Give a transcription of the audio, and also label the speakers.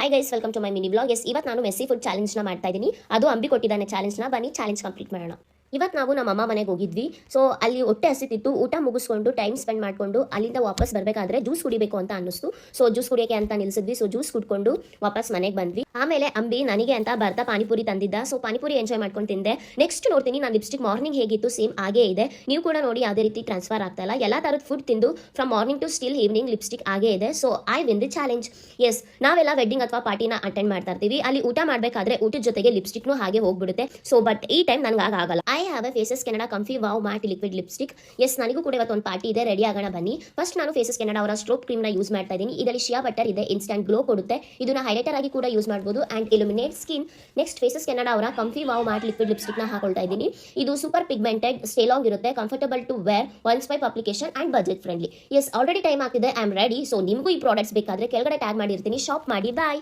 Speaker 1: Hi guys, welcome to my mini blog. Yes, ಇವತ್ತು ನಾನು Messi food ಚಾಲೆಂಜ್ನ ಮಾಡ್ತಾ ಇದ್ದೀನಿ. ಅದು ಅಂಬಿ ಕೊಟ್ಟಿದ್ದಾನೆ ಚಾಲೆಂಜ್ನ. ಬನ್ನಿ ಚಾಲೆಂಜ್ ಕಂಪ್ಲೀಟ್ ಮಾಡೋಣ. ಇವತ್ತು ನಾವು ನಮ್ಮ ಅಮ್ಮ ಮನೆಗೆ ಹೋಗಿದ್ವಿ. ಸೊ ಅಲ್ಲಿ ಹೊಟ್ಟೆ ಹಸಿತಿತ್ತು. ಊಟ ಮುಗಿಸ್ಕೊಂಡು ಟೈಮ್ ಸ್ಪೆಂಡ್ ಮಾಡಿಕೊಂಡು ಅಲ್ಲಿಂದ ವಾಪಸ್ ಬರಬೇಕಾದ್ರೆ ಜ್ಯೂಸ್ ಕುಡಿಬೇಕು ಅಂತ ಅನ್ನಿಸ್ತು. ಸೊ ಜ್ಯೂಸ್ ಕುಡಿಯೋಕೆ ಅಂತ ನಿಲ್ಸಿದ್ವಿ. ಸೊ ಜ್ಯೂಸ್ ಕುಡ್ಕೊಂಡು ವಾಪಸ್ ಮನೆಗೆ ಬಂದ್ವಿ. ಆಮೇಲೆ ಅಂಬಿ ನನಗೆ ಅಂತ ಬರ್ತಾ ಪಾನಿಪುರಿ ತಂದಿದ್ದ. ಸೊ ಪಾನಿಪುರಿ ಎಂಜಾಯ್ ಮಾಡ್ಕೊಂಡು ತಿಂದೆ. ನೆಕ್ಸ್ಟ್ ನೋಡ್ತೀನಿ ನಾನು ಲಿಪ್ಸ್ಟಿಕ್ ಮಾರ್ನಿಂಗ್ ಹೇಗಿತ್ತು ಸೇಮ್ ಹಾಗೇ ಇದೆ. ನೀವು ಕೂಡ ನೋಡಿ ಯಾವುದೇ ರೀತಿ ಟ್ರಾನ್ಸ್ಫರ್ ಆಗ್ತಾ ಇಲ್ಲ. ಎಲ್ಲ ಥರದ ಫುಡ್ ತಿಂದು from morning to still evening lipstick ಹಾಗೇ ಇದೆ. So I win the challenge. Yes, ನಾವೆಲ್ಲ ವೆಡ್ಡಿಂಗ್ ಅಥವಾ ಪಾರ್ಟಿನ ಅಟೆಂಡ್ ಮಾಡ್ತಾ ಇರ್ತೀವಿ. ಅಲ್ಲಿ ಊಟ ಮಾಡಬೇಕಾದ್ರೆ ಊಟದ ಜೊತೆಗೆ ಲಿಪ್ಸ್ಟಿಕ್ನು ಹಾಗೆ ಹೋಗ್ಬಿಡುತ್ತೆ. ಸೊ ಬಟ್ ಈ ಟೈಮ್ ನನಗೆ ಆಗಲ್ಲ. I have a Faces Canada comfy wow matte liquid lipstick. Yes, ನನಗೂ ಕೂಡ ಇವತ್ತು ಒಂದು ಪಾರ್ಟಿ ಇದೆ. ರೆಡಿ ಆಗೋಣ ಬನ್ನಿ. ಫಸ್ಟ್ ನಾನು ಫೇಸಸ್ ಕೆನಡಾ ಅವರ ಸ್ಟ್ರೋಕ್ ಕ್ರೀಮ್ನ ಯೂಸ್ ಮಾಡ್ತಾ ಇದ್ದೀನಿ. ಇದರಲ್ಲಿ ಶಿಯಾ ಬಟರ್ ಇದೆ, ಇನ್ಸ್ಟಂಟ್ ಗ್ಲೋ ಕೊಡುತ್ತೆ. ಇದನ್ನ ಹೈಲೈಟರ್ ಆಗಿ ಕೂಡ ಯೂಸ್ ಮಾಡಬಹುದು and illuminate skin. Next faces Canada ಅವರ ಕಂಫಿ ವಾವ್ ಮ್ಯಾಟ್ ಲಿಕ್ವಿಡ್ ಲಿಪ್ಸ್ಟಿಕ್ನ ಹಾಕೊಳ್ತಾ ಇದ್ದೀನಿ. ಇದು ಸೂಪರ್ ಪಿಗ್ಮೆಂಟೆಡ್, ಸ್ಟೇ ಲಾಂಗ್ ಇರುತ್ತೆ, comfortable to wear, one swipe application and budget friendly. Yes, already time ಆಗ್ತಿದೆ. I am ready. ಸೊ ನಿಮಗೂ ಈ ಪ್ರಾಡಕ್ಟ್ಸ್ ಬೇಕಾದ್ರೆ ಕೆಳಗಡೆ ಟ್ಯಾಗ್ ಮಾಡಿರ್ತೀನಿ, ಶಾಪ್ ಮಾಡಿ. ಬಾಯ್.